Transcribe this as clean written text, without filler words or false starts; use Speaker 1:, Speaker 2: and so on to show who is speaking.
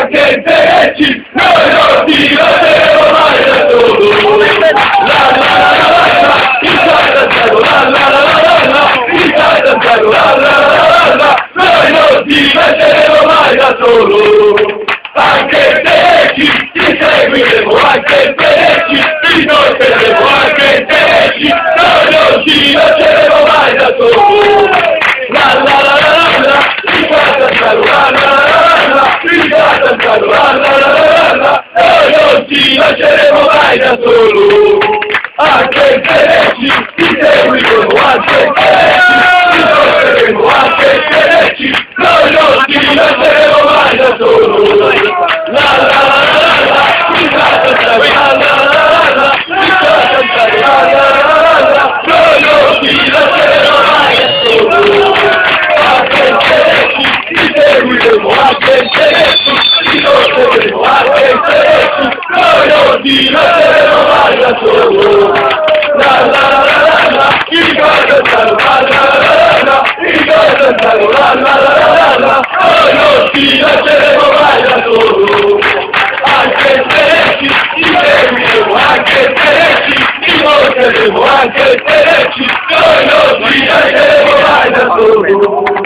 Speaker 1: anche i pesci, noi non ti lasceremo mai da solo. La la la la la, Italia zero, la la la la la, Italia zero, la la la la, noi non ti lasceremo mai da solo. Anche i pesci, ti seguiremo, anche i pesci, ti porteremo, anche i pesci, noi non ti lasceremo mai da solo. La la la la la, Italia zero, la la la la, Italia zero, la la la la, noi non ti lasceremo mai da solo. Anche i pesci, ti seguiremo, anche i pesci, ti porteremo, anche i pesci, noi non ti lasceremo mai da solo. La la la la la, Italia zero, la la la la, Italia zero, la la la la, noi non ti lasceremo mai da solo. Anche i pesci, ti seguiremo, anche i pesci, ti porteremo, anche i pesci, noi non ti lasceremo mai da solo. La la la la la, Italia zero, la la la la, Italia zero, la la la la, noi non ti lasceremo mai da solo. Anche i pesci, ti seguiremo, anche i pesci, ti porteremo, anche i pesci, noi non ti lasceremo mai da solo.